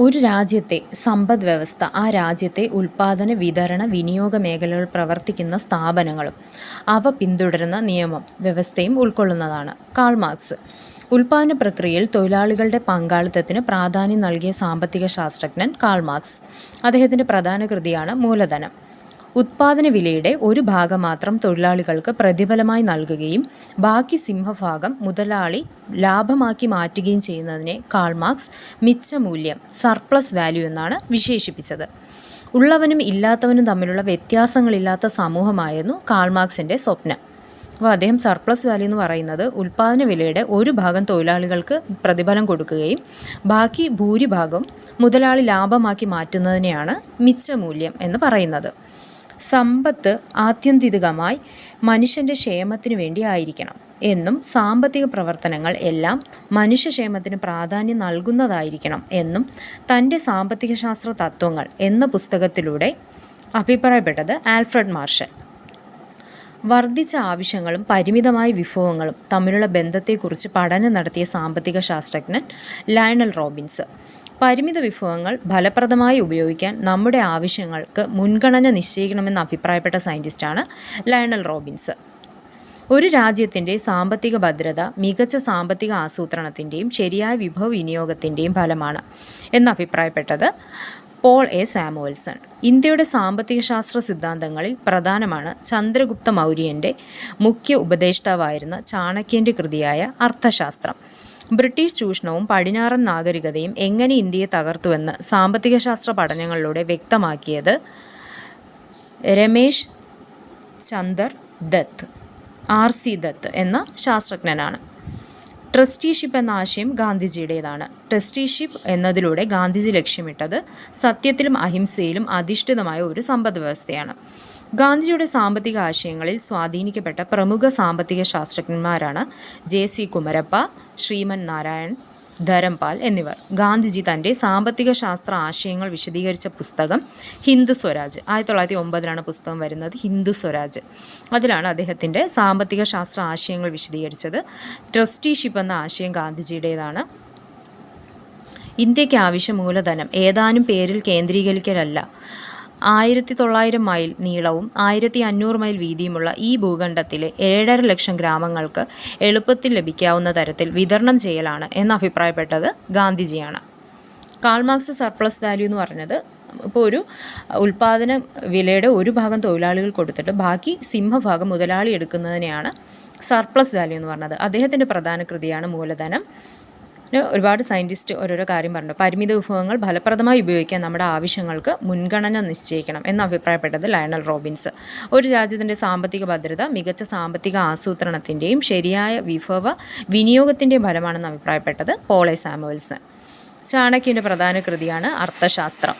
ഒരു രാജ്യത്തെ സമ്പദ് വ്യവസ്ഥ ആ രാജ്യത്തെ ഉൽപ്പാദന, വിതരണ, വിനിയോഗ മേഖലകളിൽ പ്രവർത്തിക്കുന്ന സ്ഥാപനങ്ങളും അവ പിന്തുടരുന്ന നിയമം വ്യവസ്ഥയും ഉൾക്കൊള്ളുന്നതാണ്. കാൾ മാർക്സ് ഉൽപ്പാദന പ്രക്രിയയിൽ തൊഴിലാളികളുടെ പങ്കാളിത്തത്തിന് പ്രാധാന്യം നൽകിയ സാമ്പത്തിക ശാസ്ത്രജ്ഞൻ കാൾ മാർക്സ്. അദ്ദേഹത്തിൻ്റെ പ്രധാന കൃതിയാണ് മൂലധനം. ഉത്പാദന വിലയുടെ ഒരു ഭാഗം മാത്രം തൊഴിലാളികൾക്ക് പ്രതിഫലമായി നൽകുകയും ബാക്കി സിംഹഭാഗം മുതലാളി ലാഭമാക്കി മാറ്റുകയും ചെയ്യുന്നതിനെ കാൾ മാർക്സ് മിച്ചമൂല്യം സർപ്ലസ് വാല്യൂ എന്നാണ് വിശേഷിപ്പിച്ചത്. ഉള്ളവനും ഇല്ലാത്തവനും തമ്മിലുള്ള വ്യത്യാസങ്ങളില്ലാത്ത സമൂഹമായിരുന്നു കാൾ മാർക്സിൻ്റെ സ്വപ്നം. അപ്പോൾ അദ്ദേഹം സർപ്ലസ് വാല്യൂ എന്ന് പറയുന്നത് ഉൽപ്പാദന വിലയുടെ ഒരു ഭാഗം തൊഴിലാളികൾക്ക് പ്രതിഫലം കൊടുക്കുകയും ബാക്കി ഭൂരിഭാഗം മുതലാളി ലാഭമാക്കി മാറ്റുന്നതിനെയാണ് മിച്ചമൂല്യം എന്ന് പറയുന്നത്. സമ്പത്ത് ആത്യന്തികമായി മനുഷ്യൻ്റെ ക്ഷേമത്തിനു വേണ്ടി ആയിരിക്കണം എന്നും സാമ്പത്തിക പ്രവർത്തനങ്ങൾ എല്ലാം മനുഷ്യക്ഷേമത്തിന് പ്രാധാന്യം നൽകുന്നതായിരിക്കണം എന്നും തൻ്റെ സാമ്പത്തികശാസ്ത്ര തത്വങ്ങൾ എന്ന പുസ്തകത്തിലൂടെ അഭിപ്രായപ്പെട്ടത് ആൽഫ്രഡ് മാർഷൽ. വർദ്ധിച്ച ആവശ്യങ്ങളും പരിമിതമായ വിഭവങ്ങളും തമ്മിലുള്ള ബന്ധത്തെക്കുറിച്ച് പഠനം നടത്തിയ സാമ്പത്തിക ശാസ്ത്രജ്ഞൻ ലയണൽ റോബിൻസ്. പരിമിത വിഭവങ്ങൾ ഫലപ്രദമായി ഉപയോഗിക്കാൻ നമ്മുടെ ആവശ്യങ്ങൾക്ക് മുൻഗണന നിശ്ചയിക്കണമെന്ന് അഭിപ്രായപ്പെട്ട സയൻറ്റിസ്റ്റാണ് ലയണൽ റോബിൻസ്. ഒരു രാജ്യത്തിൻ്റെ സാമ്പത്തിക ഭദ്രത മികച്ച സാമ്പത്തിക ആസൂത്രണത്തിൻ്റെയും ശരിയായ വിഭവ വിനിയോഗത്തിൻ്റെയും ഫലമാണ് എന്ന് അഭിപ്രായപ്പെട്ടത് പോൾ എ സാമുവൽസൺ. ഇന്ത്യയുടെ സാമ്പത്തിക ശാസ്ത്ര സിദ്ധാന്തങ്ങളിൽ പ്രധാനമാണ് ചന്ദ്രഗുപ്ത മൗര്യൻ്റെ മുഖ്യ ഉപദേഷ്ടാവായിരുന്ന ചാണക്യൻ്റെ കൃതിയായ അർത്ഥശാസ്ത്രം. ബ്രിട്ടീഷ് ചൂഷണവും പടിഞ്ഞാറൻ നാഗരികതയും എങ്ങനെ ഇന്ത്യയെ തകർത്തുവെന്ന് സാമ്പത്തികശാസ്ത്ര പഠനങ്ങളിലൂടെ വ്യക്തമാക്കിയത് രമേശ് ചന്ദർ ദത്ത് RC ദത്ത് എന്ന ശാസ്ത്രജ്ഞനാണ്. ട്രസ്റ്റിഷിപ്പ് എന്ന ആശയം ഗാന്ധിജിയുടേതാണ്. ട്രസ്റ്റിഷിപ്പ് എന്നതിലൂടെ ഗാന്ധിജി ലക്ഷ്യമിട്ടത് സത്യത്തിലും അഹിംസയിലും അധിഷ്ഠിതമായ ഒരു സമ്പദ് വ്യവസ്ഥയാണ്. ഗാന്ധിജിയുടെ സാമ്പത്തിക ആശയങ്ങളിൽ സ്വാധീനിക്കപ്പെട്ട പ്രമുഖ സാമ്പത്തിക ശാസ്ത്രജ്ഞന്മാരാണ് JC കുമരപ്പ, ശ്രീമൻ നാരായൺ ധരംപാൽ എന്നിവർ. ഗാന്ധിജി തൻ്റെ സാമ്പത്തിക ശാസ്ത്ര ആശയങ്ങൾ വിശദീകരിച്ച പുസ്തകം ഹിന്ദു സ്വരാജ്, 1909 പുസ്തകം വരുന്നത് ഹിന്ദു സ്വരാജ്. അതിലാണ് അദ്ദേഹത്തിൻ്റെ സാമ്പത്തിക ശാസ്ത്ര ആശയങ്ങൾ വിശദീകരിച്ചത്. ട്രസ്റ്റിഷിപ്പ് എന്ന ആശയം ഗാന്ധിജിയുടേതാണ്. ഇന്ത്യക്ക് ആവശ്യം മൂലധനം ഏതാനും പേരിൽ കേന്ദ്രീകരിക്കലല്ല. 1900 മൈൽ നീളവും 1500 മൈൽ വീതിയുമുള്ള ഈ ഭൂഖണ്ഡത്തിലെ 7.5 ലക്ഷം ഗ്രാമങ്ങൾക്ക് എളുപ്പത്തിൽ ലഭിക്കാവുന്ന തരത്തിൽ വിതരണം ചെയ്യലാണ് എന്ന് അഭിപ്രായപ്പെട്ടത് ഗാന്ധിജിയാണ്. കാൾ മാർക്സ് സർപ്ലസ് വാല്യൂ എന്ന് പറഞ്ഞത് ഇപ്പോൾ ഒരു ഉൽപ്പാദന വിലയുടെ ഒരു ഭാഗം തൊഴിലാളികൾ കൊടുത്തിട്ട് ബാക്കി സിംഹഭാഗം മുതലാളി എടുക്കുന്നതിനെയാണ് സർപ്ലസ് വാല്യൂ എന്ന് പറഞ്ഞത്. അദ്ദേഹത്തിൻ്റെ പ്രധാന കൃതിയാണ് മൂലധനം. ഒരുപാട് സയൻറ്റിസ്റ്റ് ഓരോരോ കാര്യം പറഞ്ഞു. പരിമിത വിഭവങ്ങൾ ഫലപ്രദമായി ഉപയോഗിക്കാൻ നമ്മുടെ ആവശ്യങ്ങൾക്ക് മുൻഗണന നിശ്ചയിക്കണം എന്ന് അഭിപ്രായപ്പെട്ടത് ലയണൽ റോബിൻസ്. ഒരു രാജ്യത്തിൻ്റെ സാമ്പത്തിക ഭദ്രത മികച്ച സാമ്പത്തിക ആസൂത്രണത്തിൻ്റെയും ശരിയായ വിഭവ വിനിയോഗത്തിൻ്റെയും ഫലമാണെന്ന് അഭിപ്രായപ്പെട്ടത് പോൾ എ സാമുവൽസൺ. ചാണക്യൻ്റെ പ്രധാന കൃതിയാണ് അർത്ഥശാസ്ത്രം.